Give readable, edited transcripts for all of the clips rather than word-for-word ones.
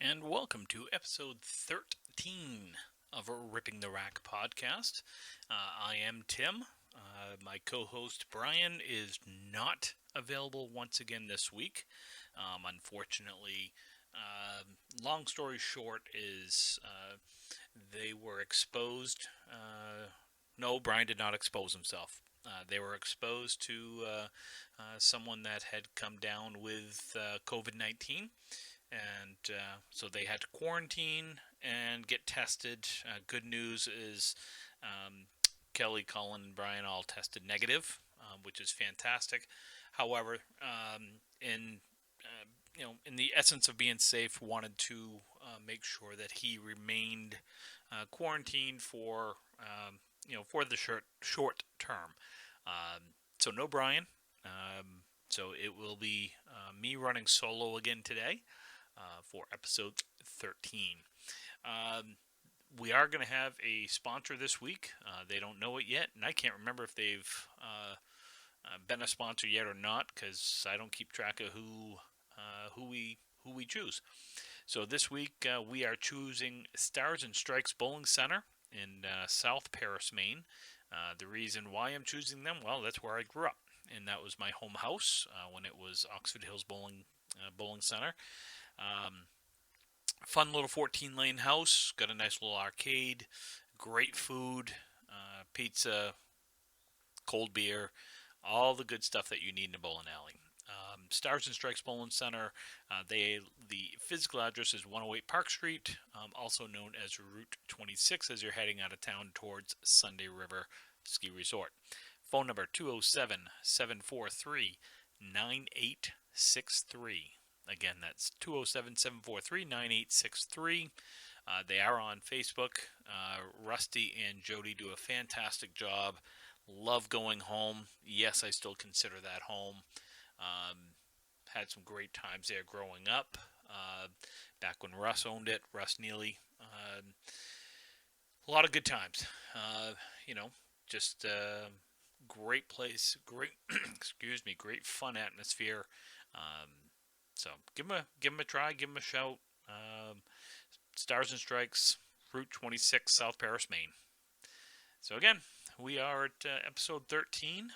And welcome to episode 13 of our Ripping the Rack podcast. I am Tim. My co host Brian is not available once again this week. Unfortunately, long story short, is they were exposed. No, Brian did not expose himself. They were exposed to someone that had come down with COVID 19, and so they had to quarantine and get tested. Good news is Kelly, Colin, and Brian all tested negative, which is fantastic. However, in in the essence of being safe, wanted to make sure that he remained quarantined for for the short term. So no Brian. So it will be me running solo again today for episode 13. Um, we are going to have a sponsor this week. They don't know it yet, and I can't remember if they've been a sponsor yet or not because I don't keep track of who we choose. So this week we are choosing Stars and Strikes Bowling Center in South Paris, Maine. The reason why I'm choosing them, well, that's where I grew up, and that was my home house when it was Oxford Hills Bowling Center. Um, Fun little 14 lane house. Got a nice little arcade. Great food, pizza, cold beer, all the good stuff that you need in a bowling alley. Stars and Strikes Bowling Center. The physical address is 108 Park Street, also known as Route 26, as you're heading out of town towards Sunday River Ski Resort. Phone number 207 743 9863. Again, that's 207 743 9863. They are on Facebook. Rusty and Jody do a fantastic job. Love going home. Yes, I still consider that home. Um, had some great times there growing up. Back when Russ owned it, Russ Neely. A lot of good times. You know, just great place, great excuse me, great fun atmosphere. Um, so give them a try, give them a shout. Stars and Strikes, Route 26, South Paris, Maine. So again, we are at episode 13.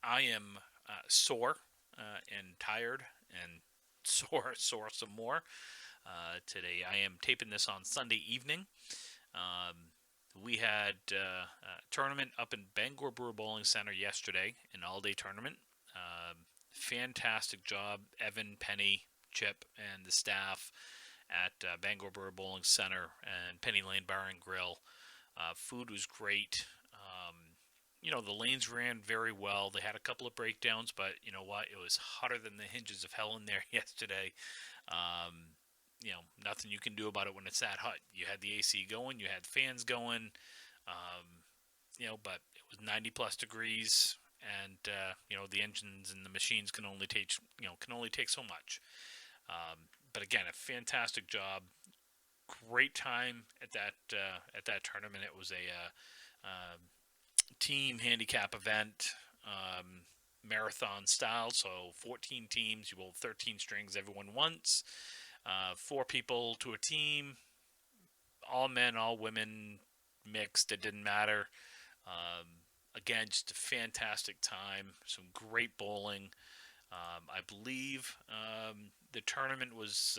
I am sore and tired and sore some more. Today I am taping this on Sunday evening. Um, we had a tournament up in Bangor Brewer Bowling Center yesterday, an all-day tournament. Fantastic job, Evan, Penny, Chip, and the staff at Bangor Brewer Bowling Center and Penny Lane Bar and Grill. Food was great. The lanes ran very well. They had a couple of breakdowns, but you know what? It was hotter than the hinges of hell in there yesterday. Um, Nothing you can do about it when it's that hot. You had the AC going, you had fans going, but it was 90 plus degrees, and the engines and the machines can only take so much. But again, a fantastic job, great time at that tournament. It was a team handicap event, marathon style. So 14 teams, you bowl 13 strings, everyone once. 4 people to a team, all men, all women, mixed. It didn't matter. Again, just a fantastic time. Some great bowling. I believe the tournament was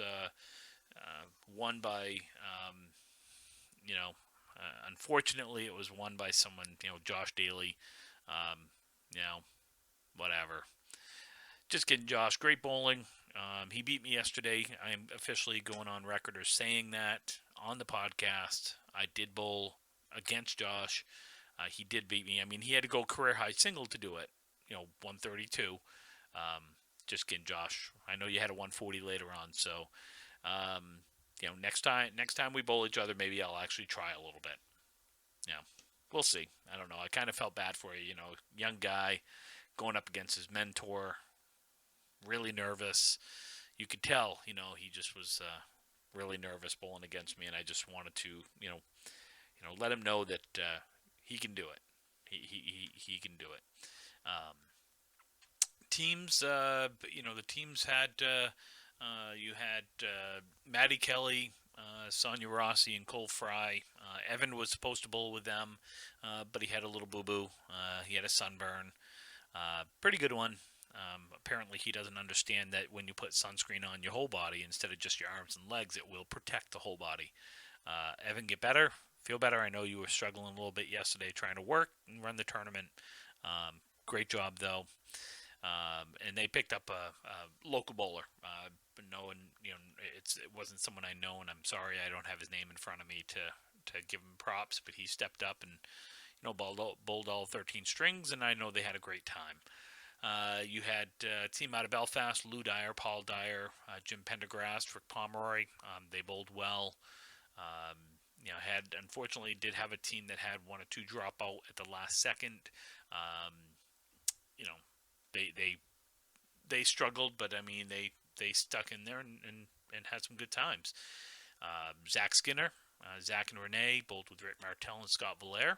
won by, you know, unfortunately, it was won by someone, Josh Daly. Um, you know, Whatever. Just kidding, Josh. Great bowling. He beat me yesterday. I am officially going on record as saying that on the podcast. I did bowl against Josh. He did beat me. I mean, he had to go career high single to do it. 132. Just kidding, Josh. I know you had a 140 later on. So, next time we bowl each other, maybe I'll actually try a little bit. Yeah, we'll see. I don't know. I kind of felt bad for you. Young guy going up against his mentor, really nervous. You could tell, he just was really nervous bowling against me, and I just wanted to, let him know that he can do it. He can do it. Um, teams, the teams had You had Maddie Kelly, Sonia Rossi, and Cole Fry. Evan was supposed to bowl with them, but he had a little boo-boo. He had a sunburn. Pretty good one. Apparently, he doesn't understand that when you put sunscreen on your whole body instead of just your arms and legs, it will protect the whole body. Evan, get better. Feel better. I know you were struggling a little bit yesterday trying to work and run the tournament. Great job, though. And they picked up a local bowler. Knowing, it wasn't someone I know, and I'm sorry I don't have his name in front of me to give him props, but he stepped up and bowled all 13 strings, and I know they had a great time. You had a team out of Belfast: Lou Dyer, Paul Dyer, Jim Pendergrast, Rick Pomeroy. They bowled well. Unfortunately did have a team that had one or two drop out at the last second. Um, you know, they struggled, but I mean they stuck in there and had some good times. Zach Skinner, Zach and Renee, both with Rick Martell and Scott Valaire.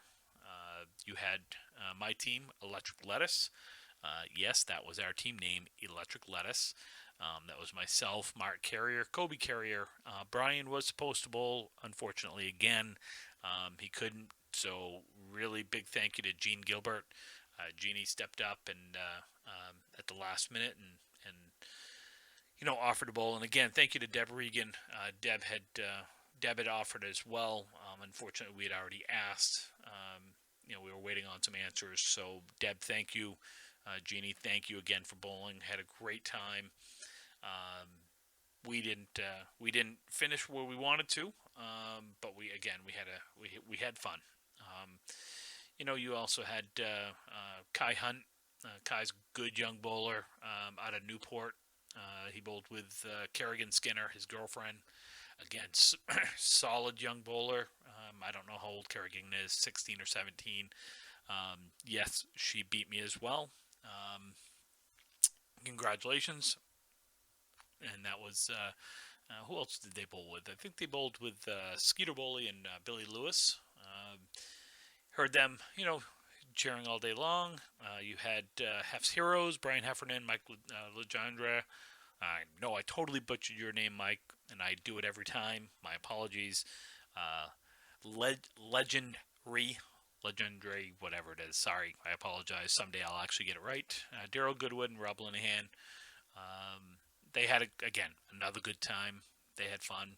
You had my team, Electric Lettuce. Yes, that was our team name, Electric Lettuce. That was myself, Mark Carrier, Kobe Carrier. Brian was supposed to bowl, unfortunately, again. He couldn't, so really big thank you to Gene Gilbert. Jeannie stepped up and at the last minute and offered a bowl. And again, thank you to Deb Regan. Deb had offered as well. Unfortunately, we had already asked. We were waiting on some answers. So Deb, thank you. Jeannie, thank you again for bowling. Had a great time. We didn't finish where we wanted to, but we had fun. You also had Kai Hunt. Kai's a good young bowler out of Newport. He bowled with Kerrigan Skinner, his girlfriend. Again, solid young bowler. I don't know how old Kerrigan is, 16 or 17. Yes, she beat me as well. Congratulations. And that was, who else did they bowl with? I think they bowled with Skeeter Bowley and Billy Lewis. Heard them, cheering all day long. You had Hef's Heroes, Brian Heffernan, Mike Legendre. I know I totally butchered your name, Mike, and I do it every time. My apologies. Legendary, whatever it is. Sorry, I apologize. Someday I'll actually get it right. Daryl Goodwood and Rob Linehan. They had, another good time. They had fun.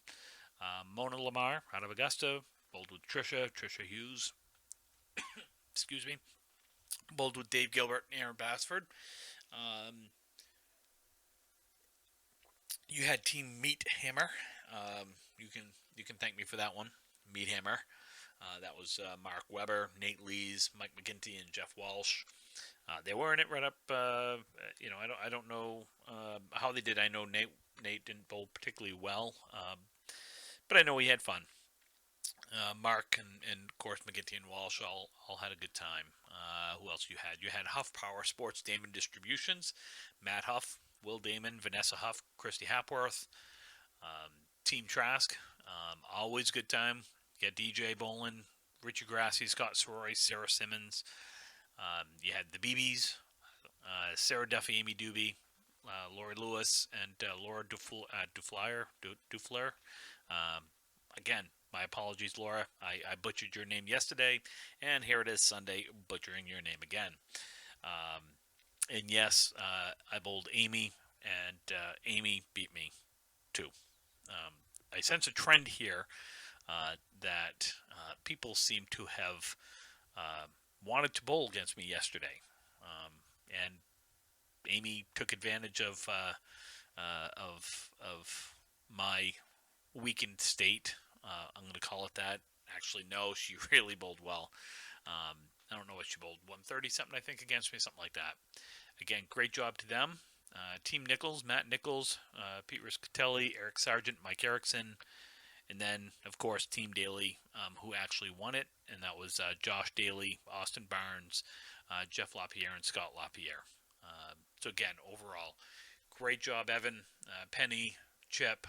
Mona Lamar out of Augusta, bowled with Trisha Hughes. Excuse me. Bowled with Dave Gilbert and Aaron Bassford. You had Team Meat Hammer. You can thank me for that one. Meat Hammer. That was Mark Weber, Nate Lees, Mike McGinty, and Jeff Walsh. They were in it right up. I don't know how they did. I know Nate didn't bowl particularly well, but I know he had fun. Mark and of course McGinty and Walsh all had a good time. Who else you had? You had Huff Power Sports Damon Distributions, Matt Huff, Will Damon, Vanessa Huff, Christy Hapworth, Team Trask. Always good time. You got DJ Bolin, Richie Grassi, Scott Soroy, Sarah Simmons. You had the BBs, Sarah Duffy, Amy Doobie, Lori Lewis, and Laura Duflair. Again, my apologies, Laura. I butchered your name yesterday, and here it is Sunday, butchering your name again. And yes, I bowled Amy, and Amy beat me too. I sense a trend here that people seem to have wanted to bowl against me yesterday, and Amy took advantage of my weakened state. I'm going to call it that. Actually, no, she really bowled well. I don't know what she bowled, 130 something I think against me, something like that. Again, great job to them. Team Nichols, Matt Nichols, Pete Riscatelli, Eric Sargent, Mike Erickson, and then, of course, Team Daly, who actually won it, and that was Josh Daly, Austin Barnes, Jeff LaPierre, and Scott LaPierre. So again, overall, great job, Evan, Penny, Chip.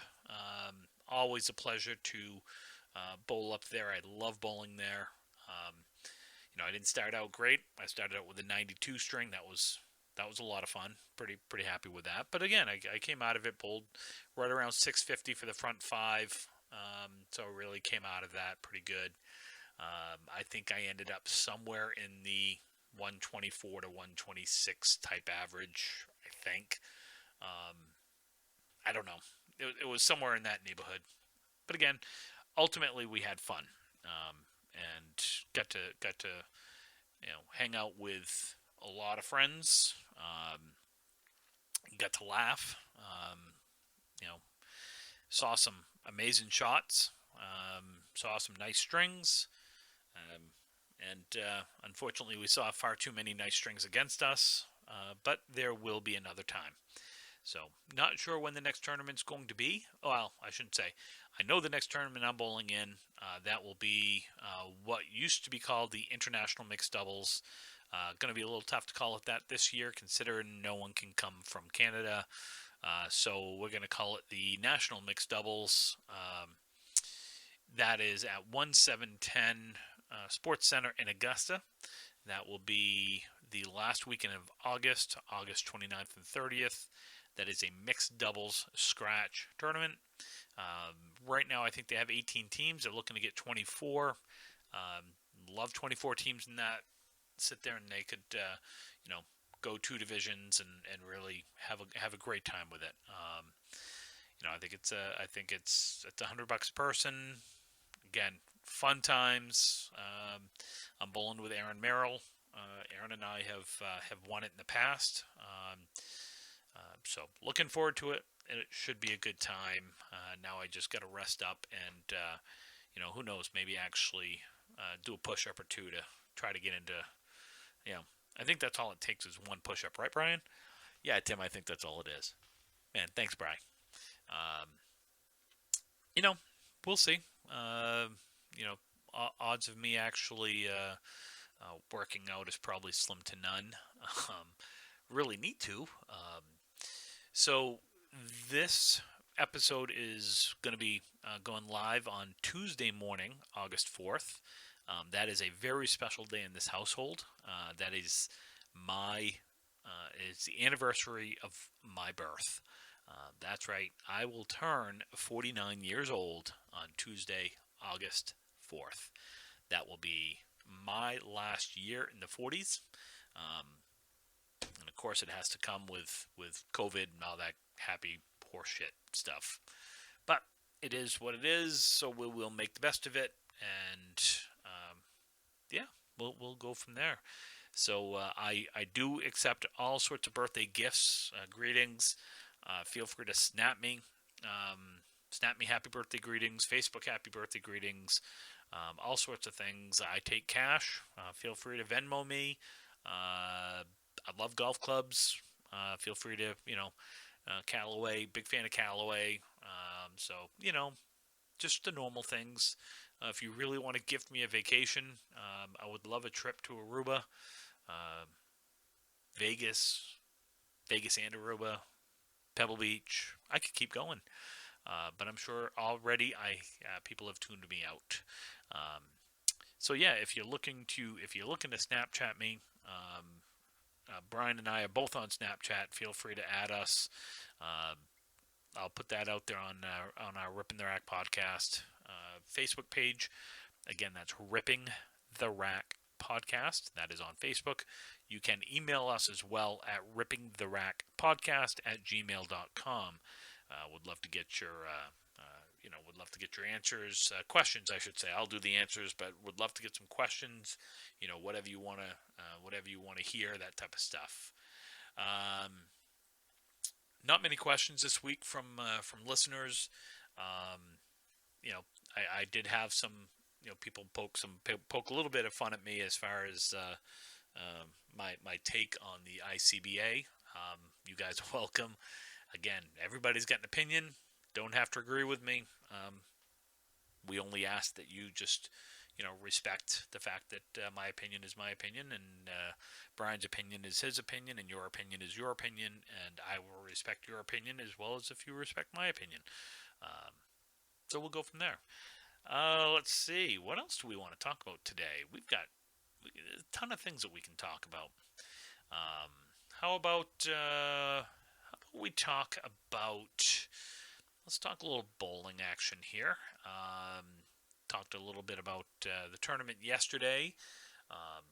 Always a pleasure to bowl up there. I love bowling there. I didn't start out great. I started out with a 92 string. That was that was a lot of fun. Pretty happy with that. But again, I came out of it bowled right around 650 for the front five. So really came out of that pretty good. I think I ended up somewhere in the 124 to 126 type average, I think. Um, I don't know. It was somewhere in that neighborhood. But again, ultimately we had fun, and got to hang out with a lot of friends. Got to laugh. You know, saw some amazing shots. Saw some nice strings. Um, and unfortunately, we saw far too many nice strings against us. But there will be another time. So, not sure when the next tournament's going to be. Well, I shouldn't say. I know the next tournament I'm bowling in. That will be what used to be called the International Mixed Doubles. Going to be a little tough to call it that this year, considering no one can come from Canada. So we're going to call it the National Mixed Doubles. That is at 1710 Sports Center in Augusta. That will be the last weekend of August 29th and 30th. That is a mixed doubles scratch tournament. Right now, I think they have 18 teams. They're looking to get 24. Love 24 teams in that. Sit there and they could, go 2 divisions and really have a great time with it. I think it's $100 a person. Again, fun times. I'm bowling with Aaron Merrill. Aaron and I have won it in the past. So looking forward to it. It should be a good time. Now I just got to rest up and, who knows, maybe actually do a push-up or two to try to get into, I think that's all it takes is one push-up, right, Brian? Yeah, Tim, I think that's all it is. Man, thanks, Brian. We'll see. Odds of me actually working out is probably slim to none. Really need to. So this episode is going to be going live on Tuesday morning, August 4th. That is a very special day in this household. That is it's the anniversary of my birth. That's right. I will turn 49 years old on Tuesday, August 4th. That will be my last year in the 40s. And of course, it has to come with COVID and all that happy horseshit stuff. But it is what it is, so we'll make the best of it. And we'll go from there. So I do accept all sorts of birthday gifts, greetings. Feel free to snap me happy birthday greetings, Facebook happy birthday greetings, all sorts of things. I take cash. Feel free to Venmo me. I love golf clubs. Feel free to, Callaway, big fan of Callaway. So, just the normal things. If you really want to gift me a vacation, I would love a trip to Aruba, Vegas and Aruba, Pebble Beach. I could keep going, but I'm sure already people have tuned me out. So yeah, if you're looking to Snapchat me, Brian and I are both on Snapchat. Feel free to add us. I'll put that out there on our Ripping the Rack podcast Facebook page. Again, that's Ripping the Rack podcast. That is on Facebook. You can email us as well at rippingtherackpodcast@gmail.com. Would love to get your answers, questions, I should say. I'll do the answers, but would love to get some questions. Whatever you want to hear, that type of stuff. Not many questions this week from listeners. I did have some people poke a little bit of fun at me as far as my take on the ICBA. You guys are welcome. Again, everybody's got an opinion. Don't have to agree with me. We only ask that you just respect the fact that my opinion is my opinion, and Brian's opinion is his opinion, and your opinion is your opinion, and I will respect your opinion as well as if you respect my opinion. So we'll go from there. Let's see. What else do we want to talk about today? We've got a ton of things that we can talk about. how about we talk about? Let's talk a little bowling action here. Um, Talked a little bit about the tournament yesterday. Um,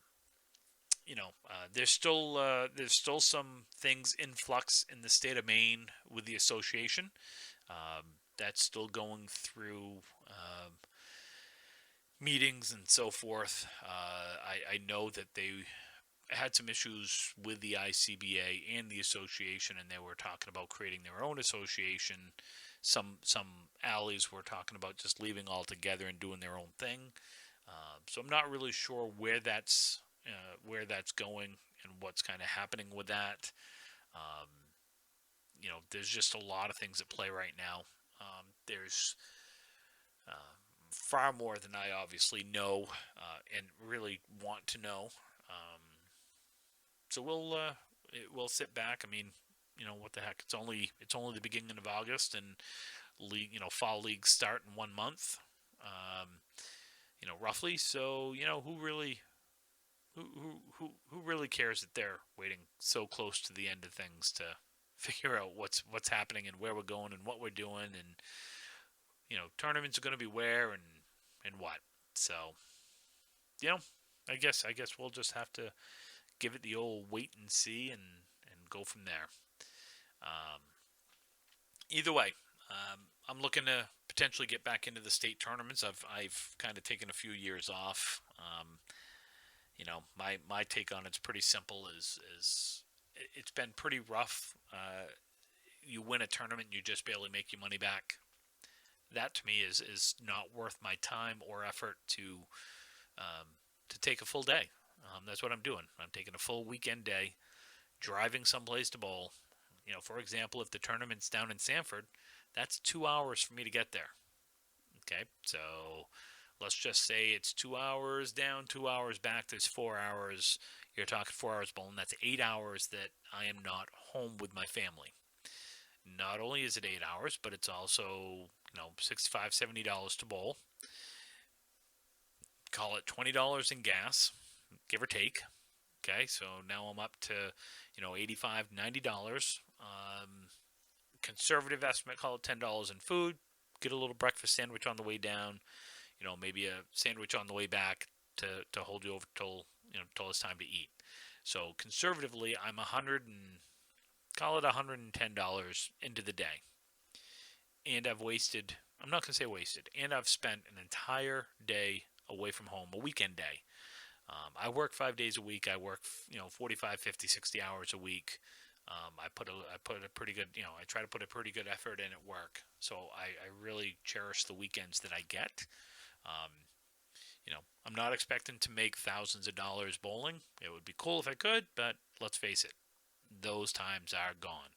there's still some things in flux in the state of Maine with the association. That's still going through meetings and so forth. I know that they had some issues with the ICBA and the association, and they were talking about creating their own association. Some alleys were talking about just leaving altogether and doing their own thing. So I'm not really sure where that's going and what's kind of happening with that. Um, there's just a lot of things at play right now. There's uh, far more than I obviously know and really want to know. Um, so we'll sit back. I mean, what the heck? It's only the beginning of August, and league fall leagues start in 1 month. Um, roughly. So who really cares that they're waiting so close to the end of things to figure out what's happening and where we're going and what we're doing, and tournaments are going to be where and what. So I guess we'll just have to give it the old wait and see and go from there. Um, Either way, I'm looking to potentially get back into the state tournaments. I've kind of taken a few years off. My take on it's pretty simple. Is it's been pretty rough. You win a tournament, you just barely make your money back. That to me is not worth my time or effort to take a full day. That's what I'm doing. I'm taking a full weekend day, driving someplace to bowl. For example, if the tournament's down in Sanford, that's 2 hours for me to get there. Okay, so let's just say it's 2 hours down, 2 hours back. There's 4 hours. You're talking 4 hours bowling. That's 8 hours that I am not home with my family. Not only is it 8 hours, but it's also $65, $70 to bowl. Call it $20 in gas, give or take. Okay, so now I'm up to $85, $90. Conservative estimate, call it $10 in food. Get a little breakfast sandwich on the way down. Maybe a sandwich on the way back to hold you over till it's time to eat. So conservatively, I'm call it $110 into the day, and I've wasted. I'm not gonna say wasted, and I've spent an entire day away from home, a weekend day. I work 5 days a week. I work 45, 50, 60 hours a week. I put a pretty good I try to put a pretty good effort in at work. So I really cherish the weekends that I get. Um, I'm not expecting to make thousands of dollars bowling. It would be cool if I could, but let's face it, those times are gone.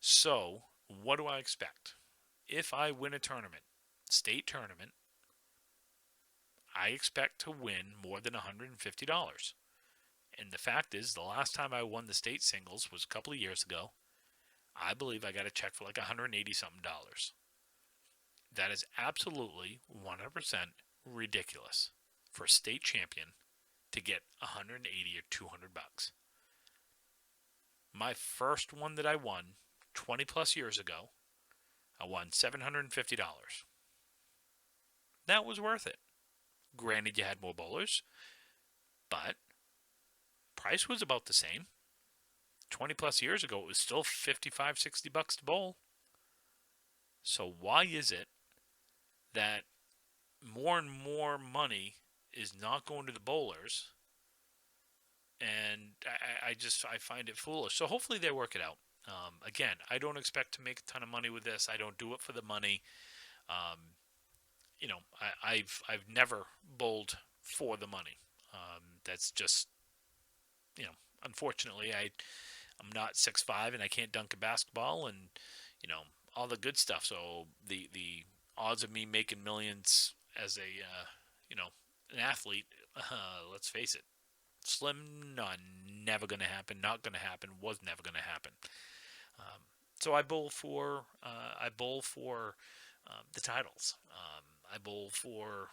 So what do I expect? If I win a tournament, state tournament, I expect to win more than $150. And the fact is, the last time I won the state singles was a couple of years ago. I believe I got a check for like $180 something. That is absolutely 100% ridiculous for a state champion to get 180 or $200. My first one that I won 20 plus years ago, I won $750. That was worth it. Granted, you had more bowlers, but price was about the same. 20 plus years ago, it was still $55, $60 to bowl. So why is it that more and more money is not going to the bowlers? And I find it foolish. So hopefully they work it out. Again, I don't expect to make a ton of money with this. I don't do it for the money. Um, I've never bowled for the money. That's just unfortunately I'm not 6'5" and I can't dunk a basketball and all the good stuff. So the odds of me making millions as a an athlete, let's face it, slim none. Never going to happen. Not going to happen. Was never going to happen. So I bowl for the titles. I bowl for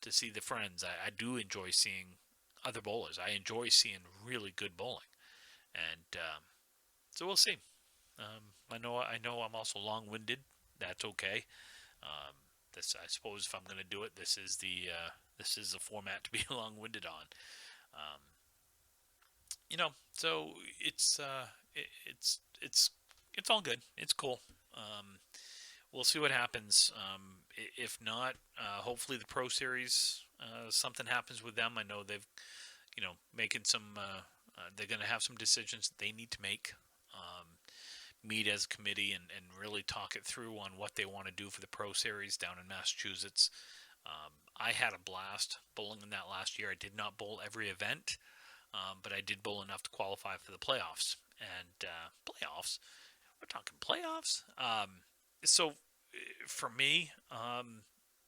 to see the friends. I do enjoy seeing other bowlers. I enjoy seeing really good bowling, and So we'll see. I know I'm also long-winded. That's okay. Um, I suppose, if I'm going to do it, this is the format to be long-winded on. Um, so it's it's all good. It's cool. Um, we'll see what happens. If not, hopefully the Pro Series, something happens with them. I know they've, making some. They're going to have some decisions they need to make. Um, Meet as a committee and really talk it through on what they want to do for the Pro Series down in Massachusetts. I had a blast bowling in that last year. I did not bowl every event, but I did bowl enough to qualify for the playoffs. And playoffs, we're talking playoffs. So for me,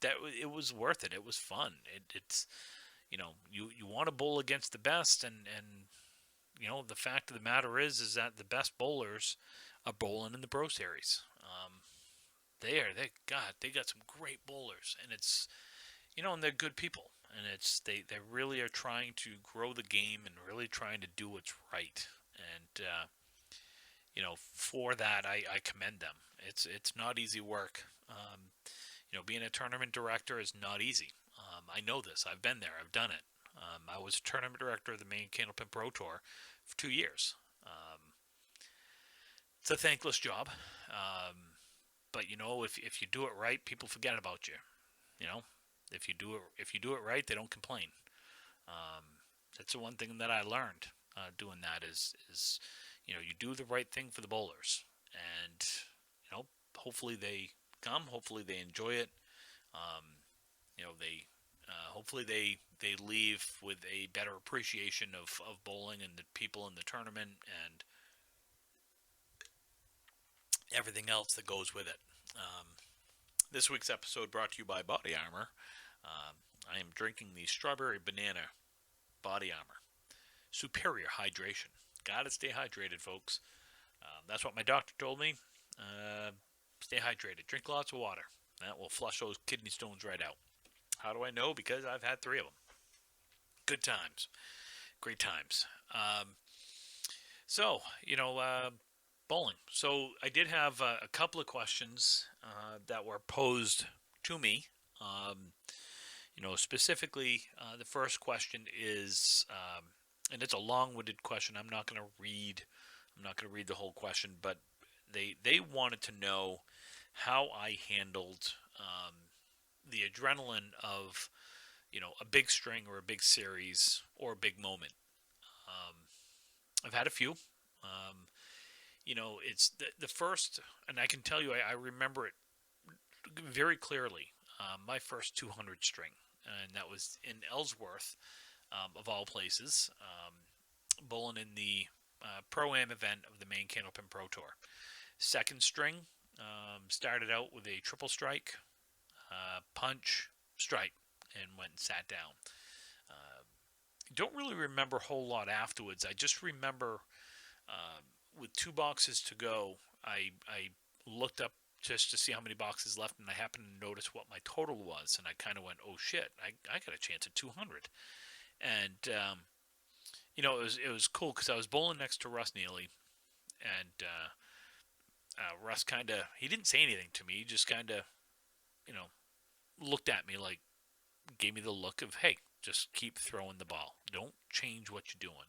it was worth it. It was fun. It's you want to bowl against the best, and the fact of the matter is that the best bowlers are bowling in the Pro Series. They got some great bowlers, and it's and they're good people, and they really are trying to grow the game and really trying to do what's right, and for that I commend them. It's not easy work. Being a tournament director is not easy. I know this. I've been there. I've done it. I was tournament director of the Maine Candlepin Pro Tour for 2 years. It's a thankless job, but if you do it right, people forget about you. You know, if you do it right, they don't complain. Um, that's the one thing that I learned doing that is you do the right thing for the bowlers, and hopefully they come, hopefully they enjoy it. Um, they hopefully they leave with a better appreciation of bowling and the people in the tournament and everything else that goes with it. This week's episode brought to you by Body Armor. I am drinking the Strawberry Banana Body Armor. Superior hydration. Gotta stay hydrated, folks. That's what my doctor told me. Stay hydrated. Drink lots of water. That will flush those kidney stones right out. How do I know? Because I've had 3 of them. Good times. Great times. So, bowling. So I did have a couple of questions that were posed to me. Specifically, the first question is, and it's a long-winded question. I'm not going to read the whole question, but they wanted to know how I handled the adrenaline of a big string or a big series or a big moment. I've had a few. It's the first, and I can tell you, I remember it very clearly. My first 200 string, and that was in Ellsworth, of all places, bowling in the Pro-Am event of the Maine Candlepin Pro Tour. Second string, started out with a triple strike, punch, strike, and went and sat down. Don't really remember a whole lot afterwards. I just remember with 2 boxes to go, I looked up just to see how many boxes left, and I happened to notice what my total was, and I kind of went, oh shit, I got a chance at 200. And it was cool because I was bowling next to Russ Neely, and Russ he didn't say anything to me. He just kind of looked at me, like, gave me the look of, hey, just keep throwing the ball, don't change what you're doing.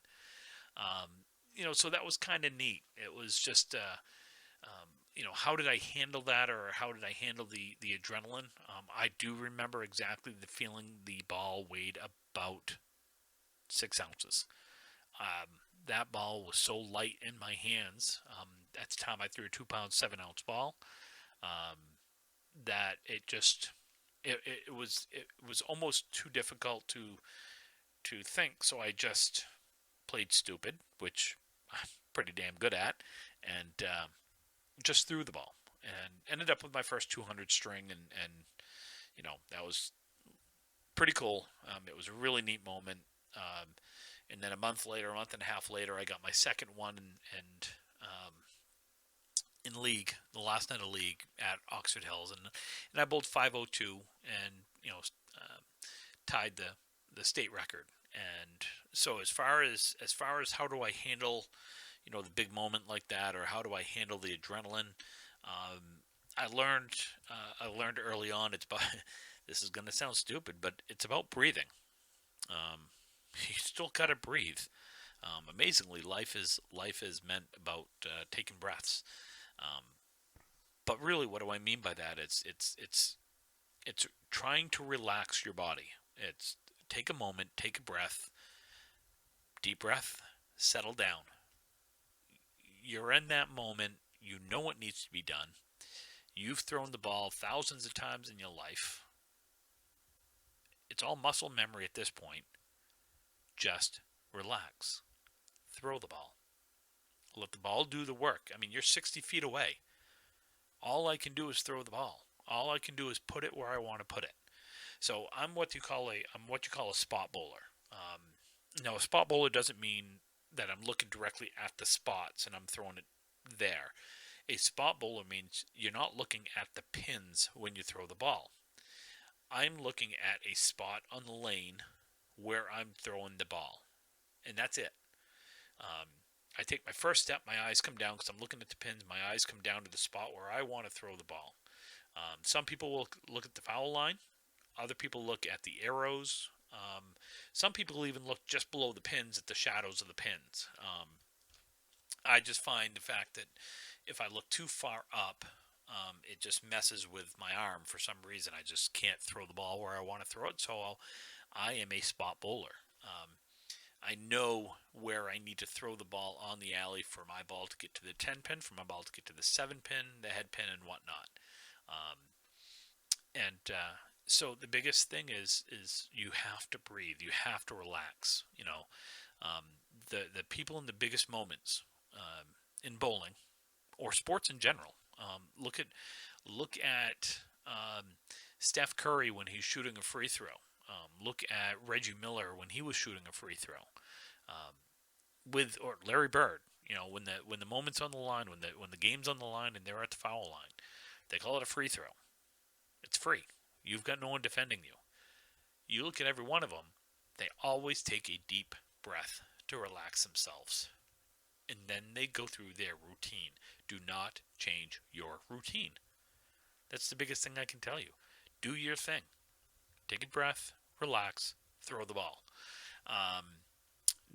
So that was kind of neat. It was just how did I handle that, or how did I handle the adrenaline? I do remember exactly the feeling. The ball weighed about 6 ounces. That ball was so light in my hands. At the time, I threw a 2-pound, 7-ounce ball. That it was almost too difficult to think. So I just played stupid, which I'm pretty damn good at, and just threw the ball and ended up with my first 200 string, and that was pretty cool. It was a really neat moment. And then a month and a half later, I got my second one, and in league, the last night of league at Oxford Hills, and I bowled 502, and tied the state record. And so as far as how do I handle the big moment like that, or how do I handle the adrenaline? I learned early on. It's about this is going to sound stupid, but it's about breathing. Um, you still got to breathe. Amazingly, life is meant about taking breaths. Um, but really, what do I mean by that? It's trying to relax your body. It's take a moment, take a breath, deep breath, settle down. You're in that moment. You know what needs to be done. You've thrown the ball thousands of times in your life. It's all muscle memory at this point. Just relax. Throw the ball. Let the ball do the work. I mean, you're 60 feet away. All I can do is throw the ball. All I can do is put it where I want to put it. So I'm what you call a spot bowler. Now, a spot bowler doesn't mean that I'm looking directly at the spots and I'm throwing it there. A spot bowler means you're not looking at the pins when you throw the ball. I'm looking at a spot on the lane where I'm throwing the ball, and that's it. I take my first step, my eyes come down because I'm looking at the pins. My eyes come down to the spot where I want to throw the ball. Some people will look at the foul line. Other people look at the arrows. Some people even look just below the pins at the shadows of the pins. I just find the fact that if I look too far up, it just messes with my arm for some reason. I just can't throw the ball where I want to throw it, so I am a spot bowler. I know where I need to throw the ball on the alley for my ball to get to the 10 pin, for my ball to get to the 7 pin, the head pin, and whatnot. So the biggest thing is you have to breathe. You have to relax. The people in the biggest moments in bowling or sports in general. Look at Steph Curry when he's shooting a free throw. Look at Reggie Miller when he was shooting a free throw. Or Larry Bird. When the moment's on the line, when the game's on the line and they're at the foul line, they call it a free throw. It's free. You've got no one defending you. You look at every one of them, they always take a deep breath to relax themselves. And then they go through their routine. Do not change your routine. That's the biggest thing I can tell you. Do your thing. Take a breath, relax, throw the ball.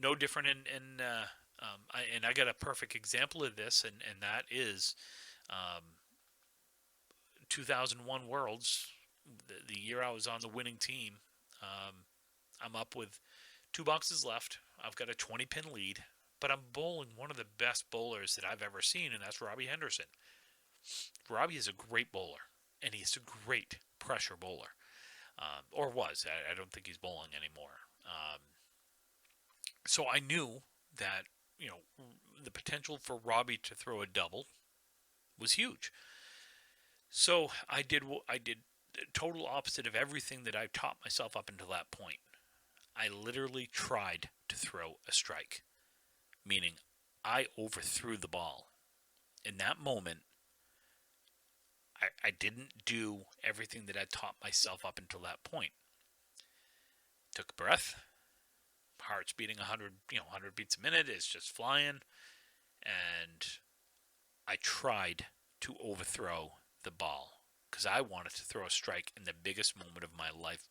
No different I got a perfect example of this, and that is 2001 Worlds, the year I was on the winning team. I'm up with 2 boxes left. I've got a 20-pin lead, but I'm bowling one of the best bowlers that I've ever seen, and that's Robbie Henderson. Robbie is a great bowler, and he's a great pressure bowler. Or was. I don't think he's bowling anymore. So I knew that, the potential for Robbie to throw a double was huge. So I did the total opposite of everything that I've taught myself up until that point. I literally tried to throw a strike, meaning I overthrew the ball. In that moment, I didn't do everything that I taught myself up until that point. Took a breath. Heart's beating 100 beats a minute. It's just flying. And I tried to overthrow the ball because I wanted to throw a strike in the biggest moment of my life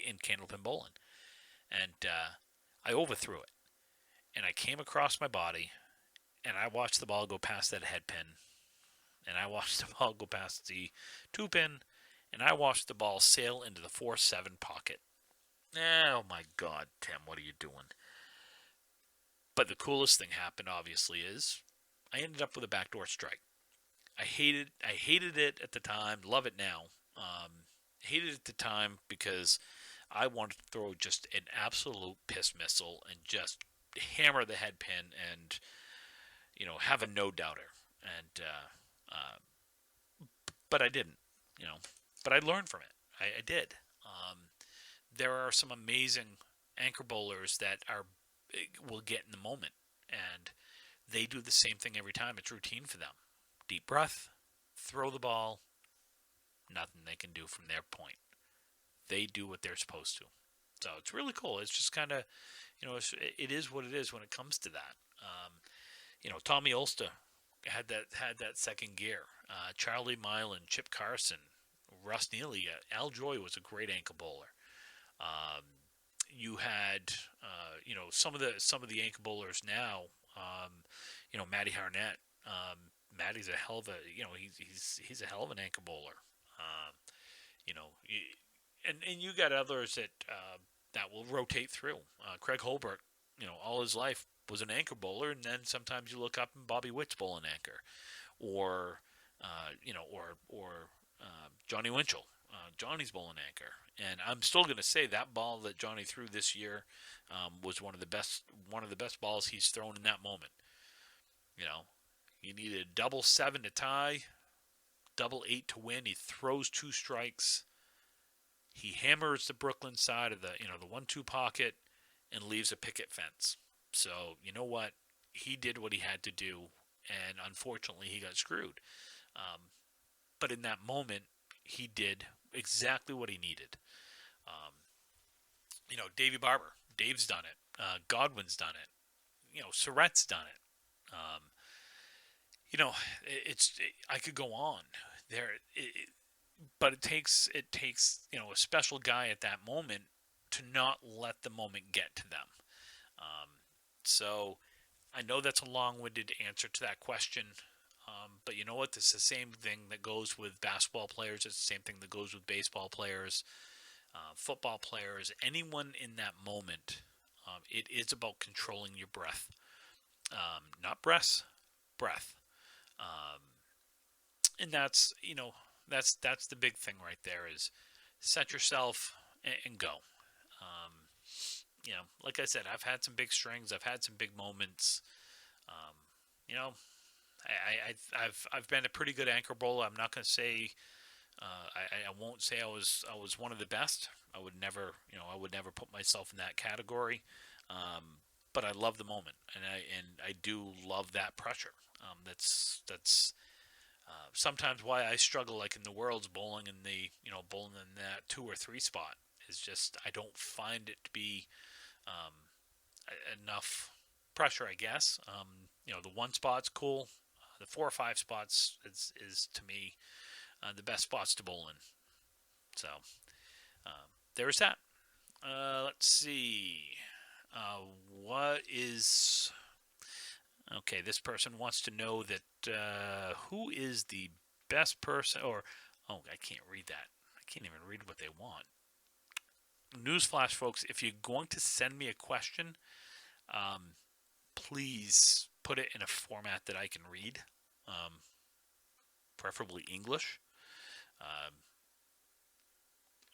in candlepin bowling. And I overthrew it. And I came across my body, and I watched the ball go past that head pin. And I watched the ball go past the 2 pin, and I watched the ball sail into the 4-7 pocket. Oh my God, Tim, what are you doing? But the coolest thing happened, obviously, is I ended up with a backdoor strike. I hated it at the time, love it now. Hated it at the time because I wanted to throw just an absolute piss missile and just hammer the head pin and, have a no-doubter. And, but I didn't, but I learned from it. I did. There are some amazing anchor bowlers that will get in the moment, and they do the same thing every time. It's routine for them. Deep breath, throw the ball, nothing they can do from their point. They do what they're supposed to. So it's really cool. It's just kind of, it is what it is when it comes to that. Tommy Ulster had that second gear. Charlie Milan, Chip Carson, Russ Neely, Al Joy was a great ankle bowler. Um, you had some of the ankle bowlers now. Matty Harnett. Matty's a hell of a he's a hell of an ankle bowler. Um, you know, and you got others that will rotate through. Craig Holbert, all his life was an anchor bowler, and then sometimes you look up and Bobby Witt's bowling anchor, or Johnny Winchell. Johnny's bowling anchor, and I'm still going to say that ball that Johnny threw this year was one of the best balls he's thrown in that moment. You know, you needed a double seven to tie, double eight to win. He throws two strikes. He hammers the Brooklyn side of the 1-2 pocket and leaves a picket fence. So you know what? He did what he had to do, and unfortunately, he got screwed. Um, but in that moment, he did exactly what he needed. Um, Davey Barber, Dave's done it. Godwin's done it. Surratt's done it. I could go on there, but it takes a special guy at that moment to not let the moment get to them. Um, so I know that's a long-winded answer to that question. But you know what? It's the same thing that goes with basketball players. It's the same thing that goes with baseball players, football players, anyone in that moment. It is about controlling your breath. Not breaths, breath. Um, and that's the big thing right there is set yourself and go. Um, like I said, I've had some big strings. I've had some big moments. Um, you know, I've been a pretty good anchor bowler. I'm not going to say I won't say I was one of the best. I would never put myself in that category. Um, but I love the moment, and I do love that pressure. That's sometimes why I struggle, like in the world's bowling in bowling in that 2 or 3 spot is just I don't find it to be um, enough pressure, I guess. The 1 spot's cool. The 4 or 5 spots is to me the best spots to bowl in. So there's that. Let's see. What is okay? This person wants to know that who is the best person, or I can't read that. I can't even read what they want. Newsflash, folks! If you're going to send me a question, please put it in a format that I can read, preferably English. Um,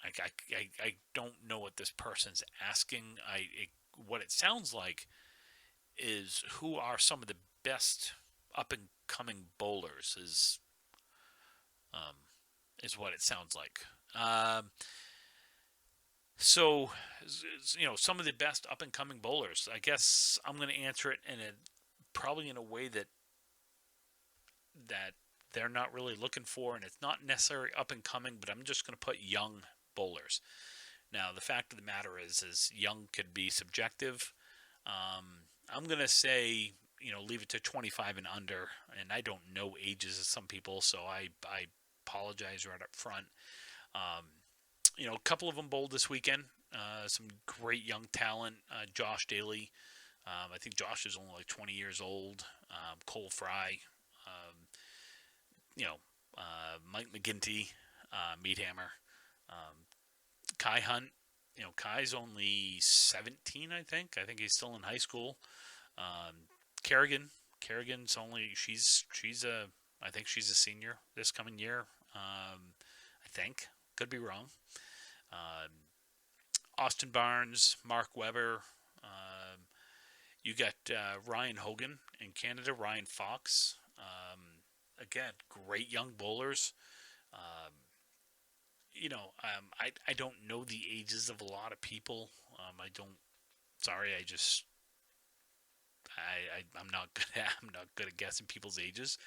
I don't know what this person's asking. What it sounds like is who are some of the best up and coming bowlers is what it sounds like. So some of the best up and coming bowlers. I guess I'm going to answer it probably in a way that they're not really looking for, and it's not necessarily up and coming, but I'm just going to put young bowlers. Now, the fact of the matter is young could be subjective. I'm going to say, leave it to 25 and under, and I don't know ages of some people, so I apologize right up front. A couple of them bowled this weekend. Some great young talent. Josh Daly. I think Josh is only like 20 years old. Cole Fry. Mike McGinty, Meathammer. Kai Hunt. Kai's only 17, I think. I think he's still in high school. Kerrigan's only I think she's a senior this coming year. I think, could be wrong. Austin Barnes, Mark Webber. You got Ryan Hogan in Canada, Ryan Fox. Again, great young bowlers. I don't know the ages of a lot of people. I don't. Sorry, I'm not good at guessing people's ages.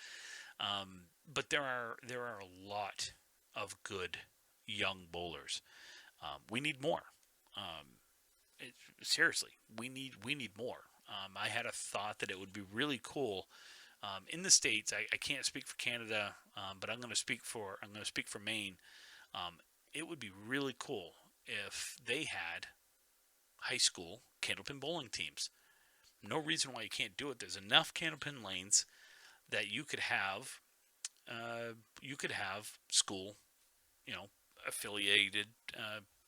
But there are a lot of good young bowlers. We need more. Seriously, we need more. I had a thought that it would be really cool in the States. I can't speak for Canada, but I'm going to speak for Maine. Um, it would be really cool if they had high school candlepin bowling teams. No reason why you can't do it. There's enough candlepin lanes that you could have school, affiliated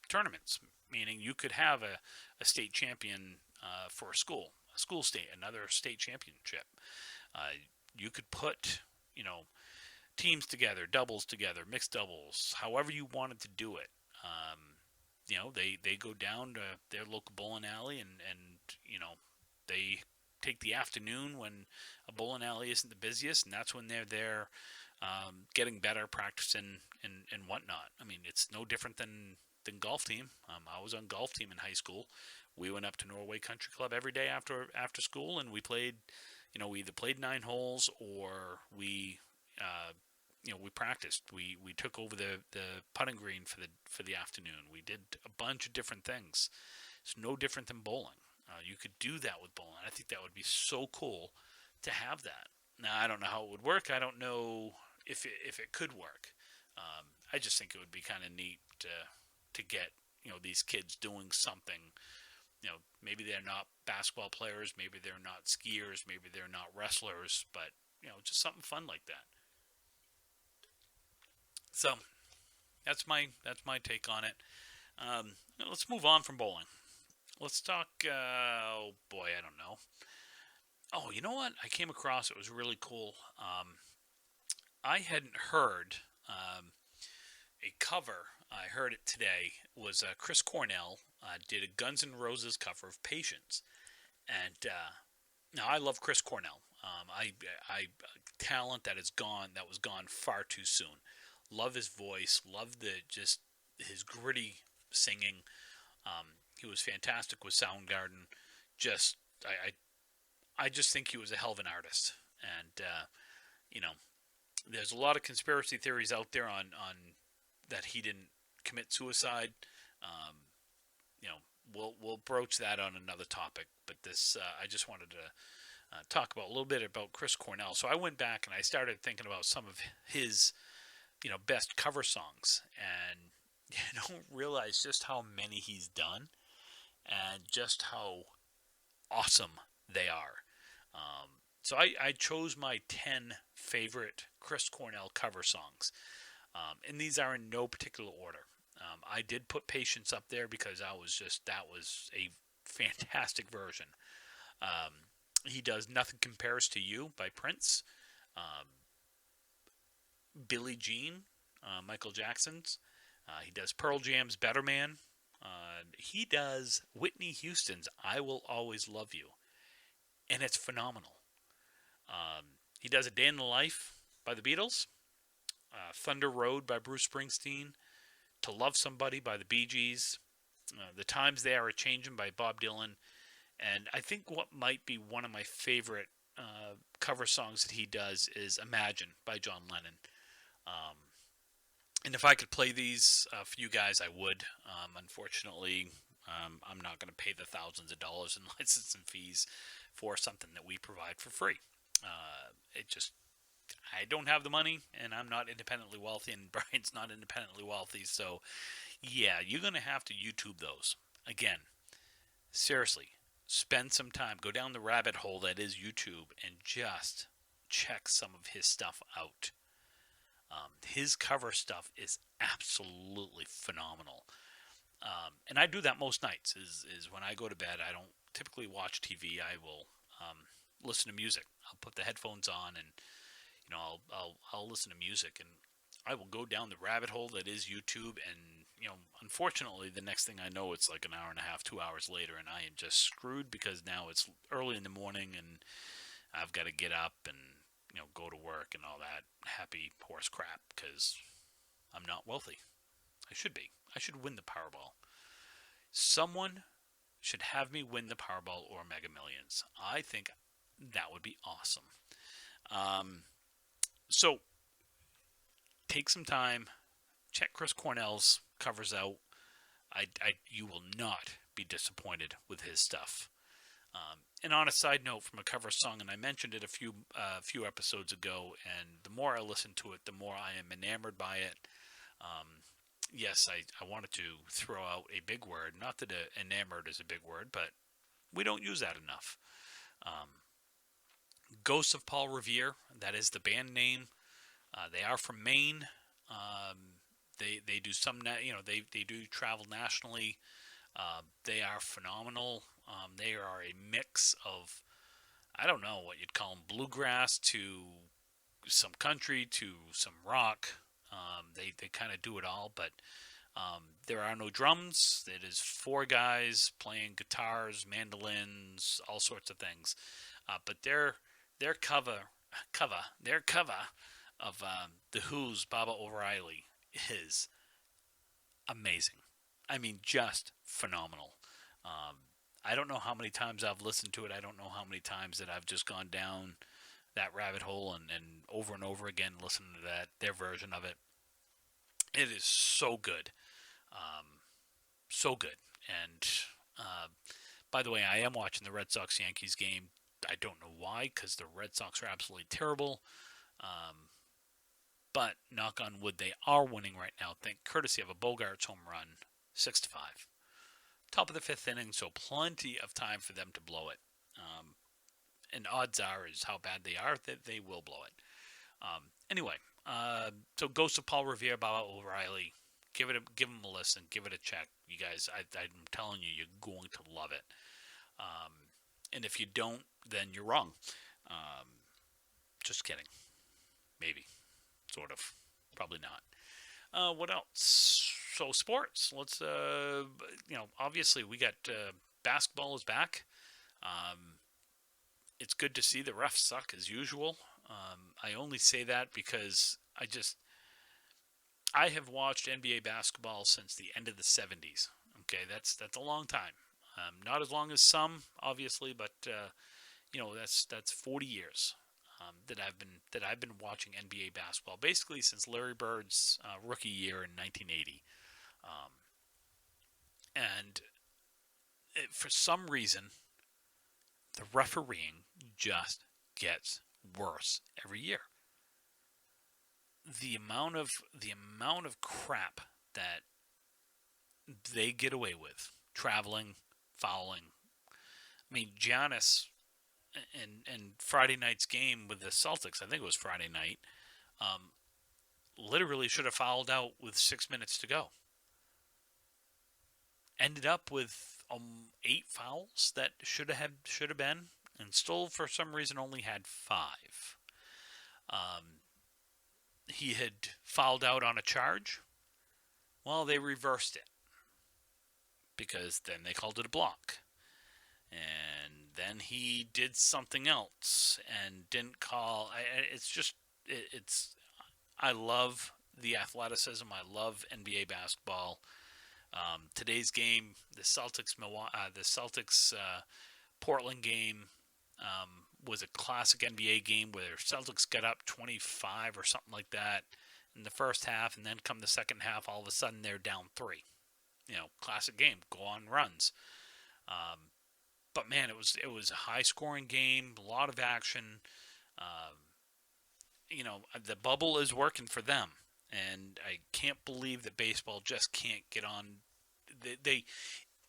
tournaments. Meaning you could have a state champion for a school state, another state championship. Uh, you could put, teams together, doubles together, mixed doubles, however you wanted to do it. They go down to their local bowling alley and they take the afternoon when a bowling alley isn't the busiest, and that's when they're there getting better, practicing, and whatnot. I mean, it's no different than golf team. I was on golf team in high school. We went up to Norway Country Club every day after school, and we played. We either played 9 holes or we practiced. We took over the putting green for the afternoon. We did a bunch of different things. It's no different than bowling. You could do that with bowling. I think that would be so cool to have that. Now, I don't know how it would work. I don't know if it could work. I just think it would be kind of neat to get these kids doing something. Maybe they're not basketball players, maybe they're not skiers, maybe they're not wrestlers, but just something fun like that. So that's my take on it. Let's move on from bowling. Let's talk. Oh boy, I don't know. Oh, you know what? I came across. It was really cool. I hadn't heard a cover. I heard it today. Was Chris Cornell did a Guns N' Roses cover of Patience, and now I love Chris Cornell. I talent that is gone. That was gone far too soon. Love his voice. Love just his gritty singing. He was fantastic with Soundgarden. Just I just think he was a hell of an artist. And there's a lot of conspiracy theories out there on that he didn't commit suicide. Um, we'll broach that on another topic. But this I just wanted to talk about a little bit about Chris Cornell. So I went back and I started thinking about some of his best cover songs, and you don't realize just how many he's done and just how awesome they are. So I chose my 10 favorite Chris Cornell cover songs, and these are in no particular order. I did put Patience up there because that was a fantastic version. He does Nothing Compares to You by Prince. Um, Billie Jean, Michael Jackson's. He does Pearl Jam's Better Man. He does Whitney Houston's I Will Always Love You. And it's phenomenal. He does A Day in the Life by the Beatles. Thunder Road by Bruce Springsteen. To Love Somebody by the Bee Gees. The Times They Are A-Changin' by Bob Dylan. And I think what might be one of my favorite cover songs that he does is Imagine by John Lennon. And if I could play these for you guys, I would. Unfortunately, I'm not going to pay the thousands of dollars in licensing fees for something that we provide for free. I don't have the money, and I'm not independently wealthy, and Brian's not independently wealthy. So, yeah, you're going to have to YouTube those. Again, seriously, spend some time. Go down the rabbit hole that is YouTube and just check some of his stuff out. His cover stuff is absolutely phenomenal. And I do that most nights, is when I go to bed. I don't typically watch TV. I will listen to music. I'll put the headphones on and I'll listen to music, and I will go down the rabbit hole that is YouTube. And unfortunately, the next thing I know, it's like an hour and a half, 2 hours later, and I am just screwed because now it's early in the morning and I've got to get up and go to work and all that happy horse crap because I'm not wealthy. I should be. I should win the Powerball. Someone should have me win the Powerball or Mega Millions. I think that would be awesome. So take some time, check Chris Cornell's covers out. You will not be disappointed with his stuff. And on a side note, from a cover song, and I mentioned it a few episodes ago, and the more I listen to it, the more I am enamored by it. Um, yes, I wanted to throw out a big word. Not that enamored is a big word, but we don't use that enough. Um, Ghosts of Paul Revere, that is the band name. They are from Maine. They do they do travel nationally. They are phenomenal. They are a mix of, I don't know what you'd call them, bluegrass to some country to some rock. They kind of do it all, but there are no drums. It is four guys playing guitars, mandolins, all sorts of things. But their cover of the Who's Baba O'Reilly is amazing. I mean, just phenomenal. Um, I don't know how many times I've listened to it. I don't know how many times that I've just gone down that rabbit hole and over again listening to their version of it. It is so good. Um, so good. And uh, by the way, I am watching the Red Sox Yankees game. I don't know why, because the Red Sox are absolutely terrible. Um, but knock on wood, they are winning right now. Courtesy of a Bogaerts home run, 6-5. Top of the fifth inning, so plenty of time for them to blow it. And odds are is how bad they are that they will blow it. Anyway, so Ghost of Paul Revere, Baba O'Reilly. Give them a listen. Give it a check. You guys, I'm telling you, you're going to love it. And if you don't, then you're wrong. Just kidding. Maybe. Sort of. Probably not. What else? So sports. Let's, obviously we got basketball is back. It's good to see the refs suck as usual. I only say that because I have watched NBA basketball since the end of the 70s. Okay, that's a long time. Not as long as some, obviously, but that's 40 years that I've been watching NBA basketball, basically since Larry Bird's rookie year in 1980. For some reason, the refereeing just gets worse every year. The amount of crap that they get away with, traveling, fouling. I mean, Giannis and Friday night's game with the Celtics, I think it was Friday night, literally should have fouled out with 6 minutes to go. Ended up with 8 fouls that should have been, and still for some reason only had 5. He had fouled out on a charge. Well, they reversed it because then they called it a block. And then he did something else and didn't call. I love the athleticism. I love NBA basketball. Today's game, the Celtics Portland game, was a classic NBA game where Celtics got up 25 or something like that in the first half, and then come the second half, all of a sudden they're down 3. Classic game, go on runs. But man, it was a high scoring game, a lot of action. The bubble is working for them, and I can't believe that baseball just can't get on.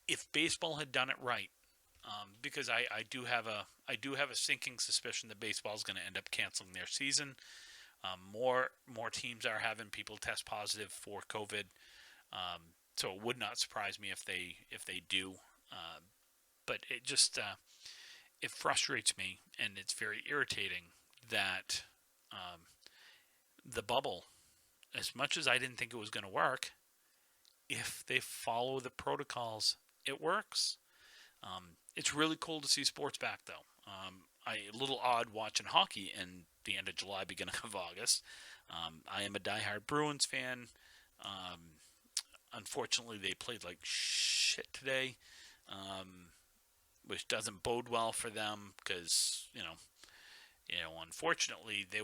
If baseball had done it right, because I do have a sinking suspicion that baseball is going to end up canceling their season. More teams are having people test positive for COVID, so it would not surprise me if they do. But it just it frustrates me, and it's very irritating that the bubble, as much as I didn't think it was going to work, if they follow the protocols, it works. It's really cool to see sports back, though. A little odd watching hockey in the end of July, beginning of August. I am a diehard Bruins fan. Unfortunately, they played like shit today, which doesn't bode well for them because unfortunately they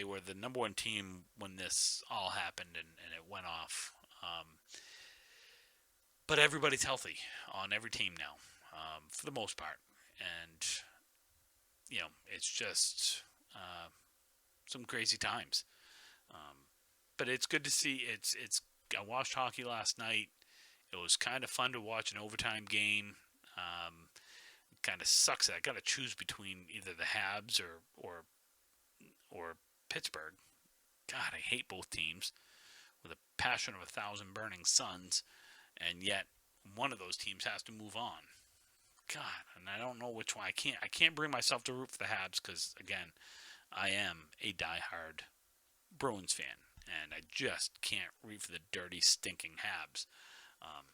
were the number one team when this all happened and it went off. But everybody's healthy on every team now, for the most part, and it's just some crazy times. Um, but it's good to see. I watched hockey last night. It was kind of fun to watch an overtime game. Um, Kind of sucks that I got to choose between either the Habs or Pittsburgh. God, I hate both teams with a passion of 1,000 burning suns, and yet one of those teams has to move on. God, and I don't know which one. I can't bring myself to root for the Habs because again, I am a diehard Bruins fan, and I just can't root for the dirty, stinking Habs. Um,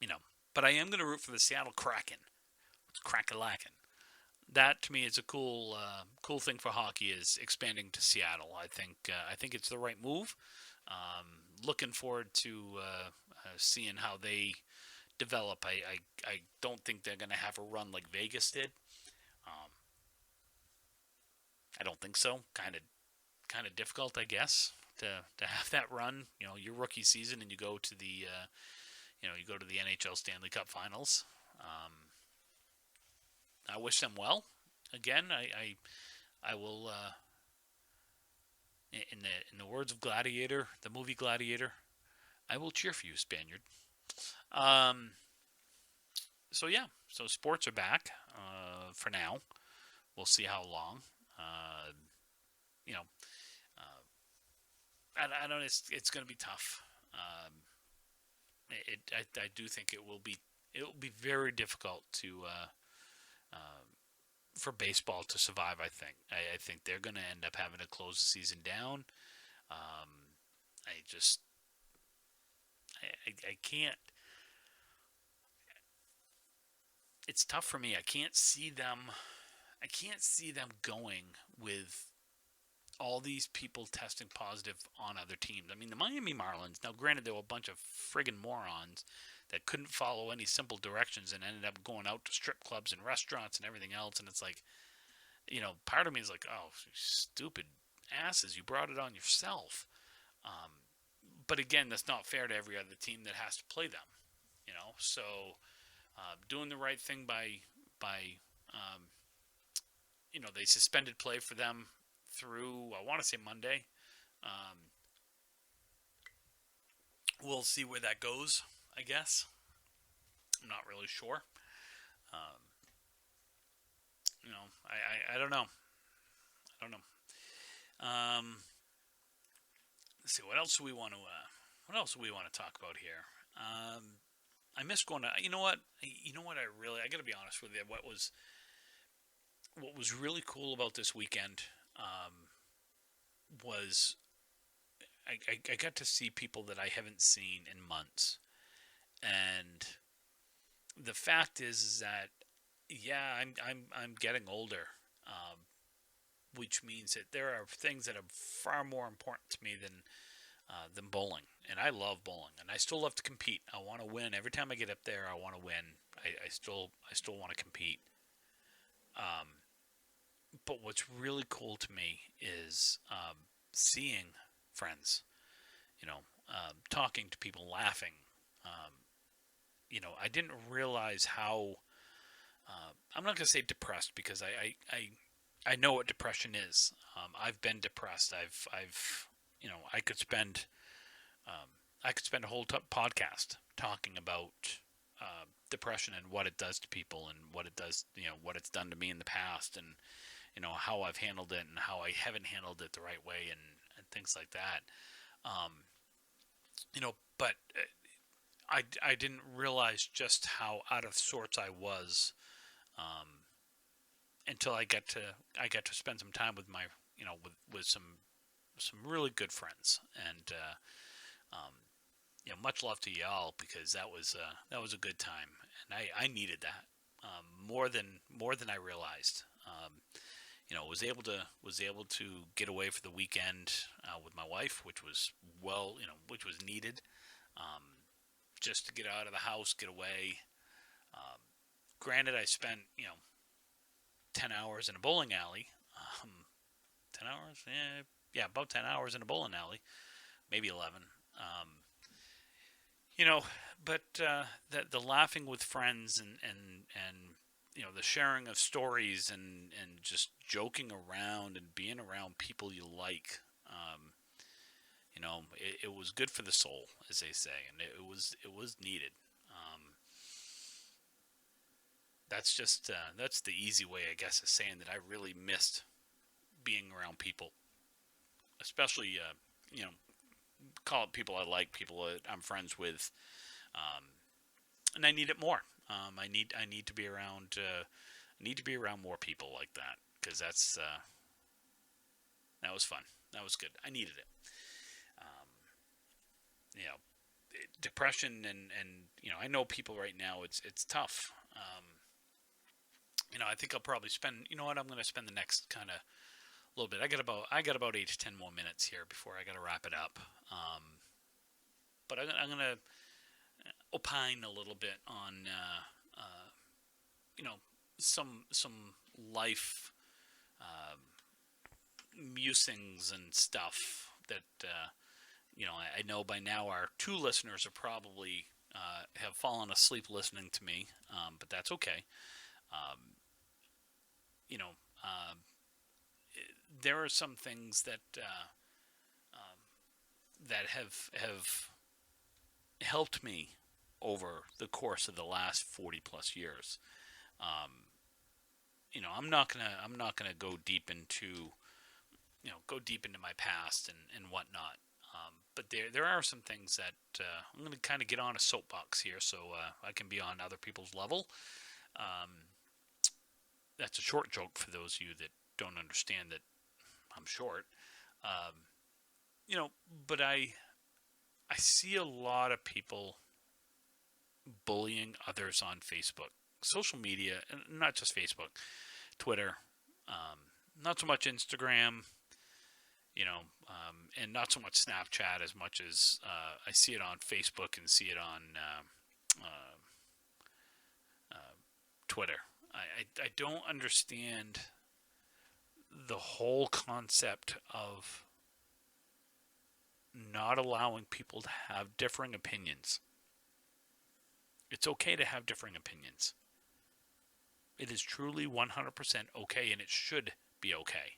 you know, but I am going to root for the Seattle Kraken. It's crack-a-lackin'. That to me is a cool thing for hockey is expanding to Seattle. I think it's the right move. Looking forward to seeing how they develop. I don't think they're going to have a run like Vegas did. Um, I don't think so. Kind of difficult, I guess, to have that run. Your rookie season, and you go to the NHL Stanley Cup Finals. Um, I wish them well. Again, I will. In the words of Gladiator, the movie Gladiator, I will cheer for you, Spaniard. Um, so yeah, so sports are back for now. We'll see how long. Uh, you know, uh, I don't. It's going to be tough. I do think it will be very difficult to for baseball to survive. I think they're going to end up having to close the season down. Um, I just I can't. It's tough for me. I can't see them. I can't see them going with all these people testing positive on other teams. I mean, the Miami Marlins. Now, granted, there were a bunch of friggin' morons that couldn't follow any simple directions and ended up going out to strip clubs and restaurants and everything else. And it's like, part of me is like, oh, stupid asses, you brought it on yourself. Um, but again, that's not fair to every other team that has to play them. So doing the right thing by um, they suspended play for them through I want to say Monday. Um, we'll see where that goes. I guess I'm not really sure. Um, I don't know. I don't know. Um, let's see. What else do we want to talk about here? I miss going to. You know what? I got to be honest with you. What was really cool about this weekend was I got to see people that I haven't seen in months, and the fact is that yeah, I'm getting older, um, which means that there are things that are far more important to me than bowling. And I love bowling, and I still love to compete. I want to win every time I get up there. I want to win. I still want to compete. Um, but what's really cool to me is seeing friends. Talking to people, laughing. Um, I didn't realize how. I'm not going to say depressed because I know what depression is. I've been depressed. I could spend a whole podcast talking about depression and what it does to people and what it does, what it's done to me in the past, and how I've handled it and how I haven't handled it the right way, and things like that. Um, but I didn't realize just how out of sorts I was um, until I got to spend some time with my with some really good friends, and much love to y'all because that was a good time, and I needed that more than I realized. Was able to get away for the weekend with my wife, which was which was needed, um, just to get out of the house, get away. Um, Granted, I spent 10 hours in a bowling alley. Um, 10 hours, yeah, about 10 hours in a bowling alley, maybe 11. Um, you know, but the laughing with friends and the sharing of stories and just joking around and being around people you like. It was good for the soul, as they say, and it was needed. That's the easy way, I guess, of saying that I really missed being around people, especially call it people I like, people that I'm friends with, and I need it more. I need to be around. I need to be around more people like that because that was fun. That was good. I needed it. Um, you know, Depression and I know people right now. It's tough. I think I'll probably spend. You know what? I'm going to spend the next kind of little bit. I got about 8 to 10 more minutes here before I got to wrap it up. But I'm going to opine a little bit on you know some life musings and stuff that I know by now our two listeners are probably have fallen asleep listening to me, but that's okay. Um, you know, uh, there are some things that have helped me over the course of the last 40 plus years. Um, I'm not gonna go deep into my past and whatnot. But there are some things that I'm gonna kind of get on a soapbox here, so I can be on other people's level. Um, that's a short joke for those of you that don't understand that I'm short. Um, but I see a lot of people bullying others on Facebook, social media, and not just Facebook, Twitter, um, not so much Instagram, and not so much Snapchat as much as I see it on Facebook and see it on uh, Twitter. I don't understand the whole concept of not allowing people to have differing opinions. It's okay to have differing opinions. It is truly 100% okay, and it should be okay.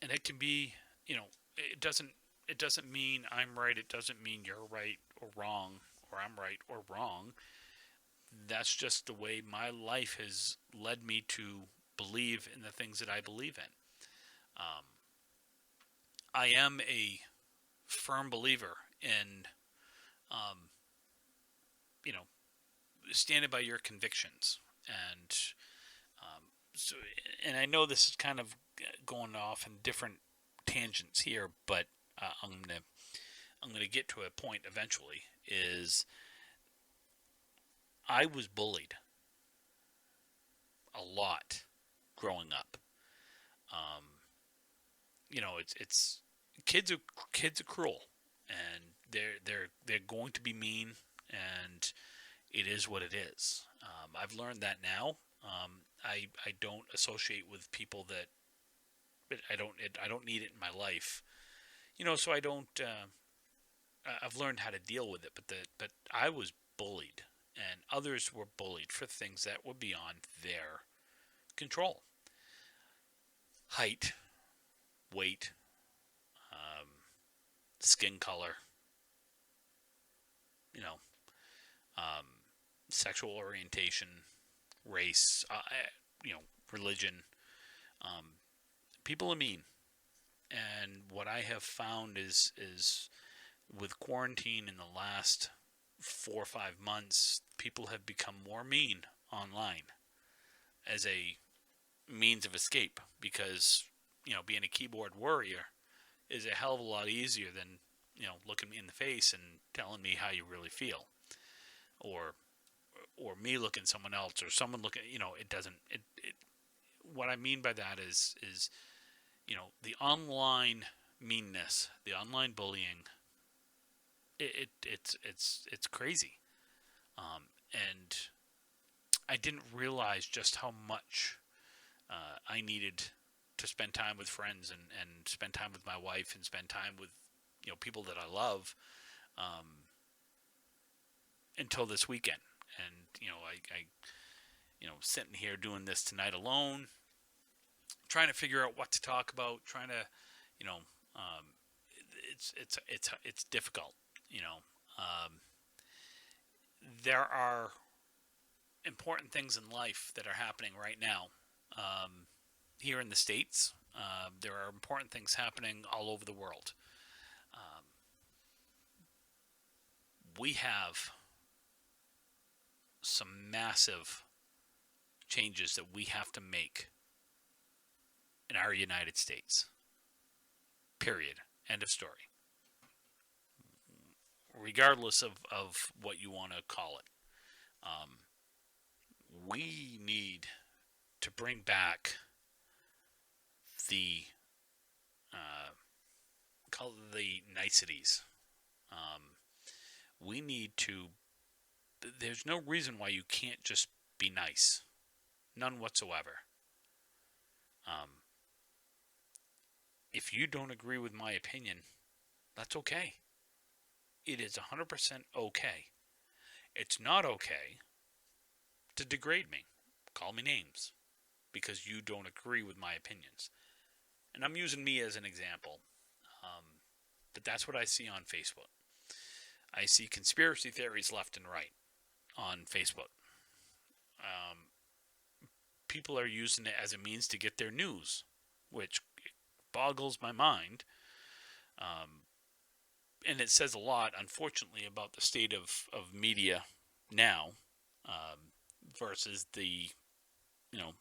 And it can be, it doesn't mean I'm right. It doesn't mean you're right or wrong, or I'm right or wrong. That's just the way my life has led me to believe in the things that I believe in. Um, I am a firm believer in, um, you know, standing by your convictions. And so, and I know this is kind of going off in different tangents here, but I'm gonna get to a point eventually. Is I was bullied a lot growing up. Um, it's kids are cruel, and they're going to be mean, and it is what it is. I've learned that now. I don't associate with people that I don't need it in my life. So I don't. I've learned how to deal with it, but I was bullied, and others were bullied for things that were beyond their control. Height, weight, um, skin color, you know, um, sexual orientation, race, religion. Um, People are mean, and what I have found is with quarantine in the last 4 or 5 months, people have become more mean online as a means of escape because being a keyboard warrior is a hell of a lot easier than looking me in the face and telling me how you really feel, or me looking someone else, or someone looking. It doesn't. What I mean by that is the online meanness, the online bullying. It's crazy, and I didn't realize just how much I needed to spend time with friends and spend time with my wife and spend time with people that I love, until this weekend. and sitting here doing this tonight alone, trying to figure out what to talk about, trying to, you know, um, it's difficult. You know, um, there are important things in life that are happening right now here in the States. There are important things happening all over the world. Um, we have some massive changes that we have to make in our United States. Period. End of story. Regardless of what you want to call it. We need to bring back the call it the niceties. We need to. There's no reason why you can't just be nice. None whatsoever. If you don't agree with my opinion, that's okay. It is 100% okay. It's not okay to degrade me, call me names, because you don't agree with my opinions. And I'm using me as an example, but that's what I see on Facebook. I see conspiracy theories left and right on Facebook. People are using it as a means to get their news, which boggles my mind. And it says a lot, unfortunately, about the state of media now versus the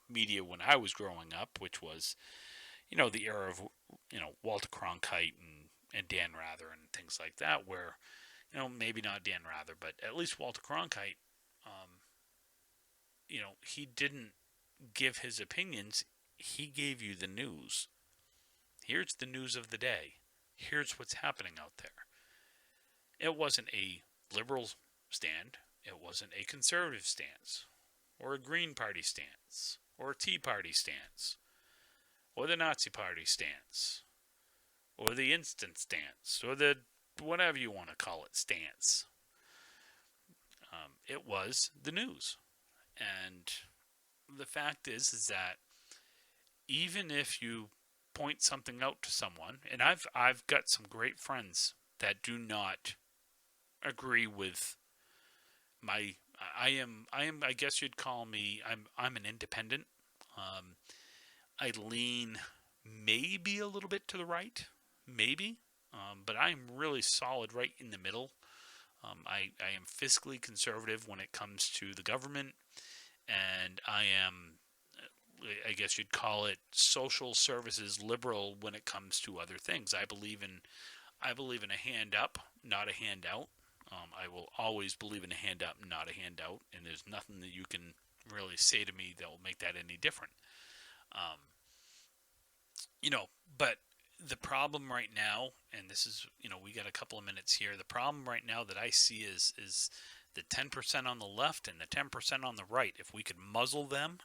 media when I was growing up, which was the era of Walter Cronkite and Dan Rather and things like that, where maybe not Dan Rather, but at least Walter Cronkite, he didn't give his opinions. He gave you the news. Here's the news of the day. Here's what's happening out there. It wasn't a liberal stand. It wasn't a conservative stance, or a Green Party stance, or a Tea Party stance, or the Nazi Party stance, or the instant stance, or the whatever you want to call it stance. It was the news. And the fact is that even if you point something out to someone, and I've got some great friends that do not agree with my I guess you'd call me I'm an independent. I lean maybe a little bit to the right, maybe, but I'm really solid right in the middle. I am fiscally conservative when it comes to the government, and I am, I guess you'd call it, social services liberal when it comes to other things. I believe in a hand up, not a handout. I will always believe in a hand up, not a handout, and there's nothing that you can really say to me that will make that any different. But the problem right now, and this is, we got a couple of minutes here. The problem right now that I see is the 10% on the left and the 10% on the right. If we could muzzle them,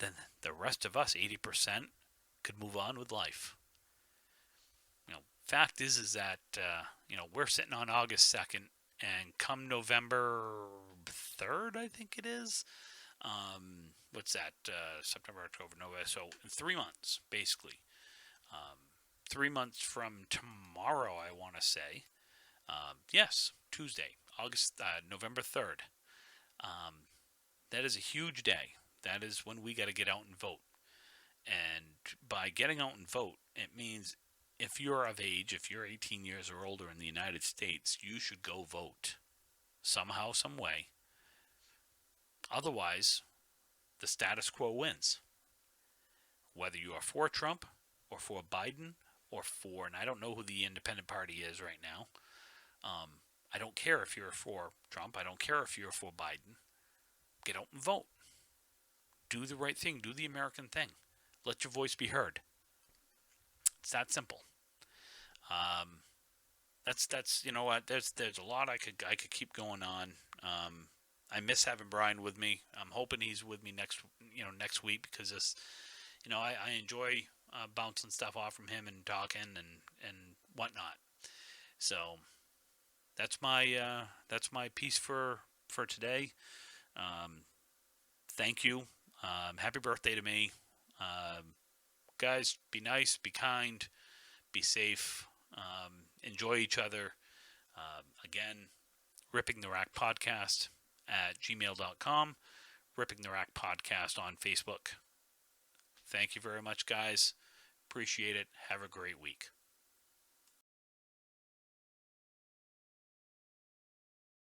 then the rest of us, 80%, could move on with life. Fact is that, we're sitting on August 2nd, and come November 3rd, I think it is. What's that? September, October, November. So in 3 months, basically. 3 months from tomorrow, I want to say. Yes, Tuesday, November 3rd. That is a huge day. That is when we got to get out and vote. And by getting out and vote, it means if you're of age, if you're 18 years or older in the United States, you should go vote somehow, some way. Otherwise, the status quo wins. Whether you are for Trump or for Biden or for, and I don't know who the independent party is right now. I don't care if you're for Trump. I don't care if you're for Biden. Get out and vote. Do the right thing. Do the American thing. Let your voice be heard. It's that simple. That's you know what, there's a lot I could keep going on. I miss having Brian with me. I'm hoping he's with me next week, because this, I enjoy bouncing stuff off from him and talking and whatnot. So that's my piece for for today. Thank you. Happy birthday to me. Guys, be nice, be kind, be safe, enjoy each other. Again, Ripping the Rack Podcast at gmail.com, Ripping the Rack Podcast on Facebook. Thank you very much, guys. Appreciate it. Have a great week.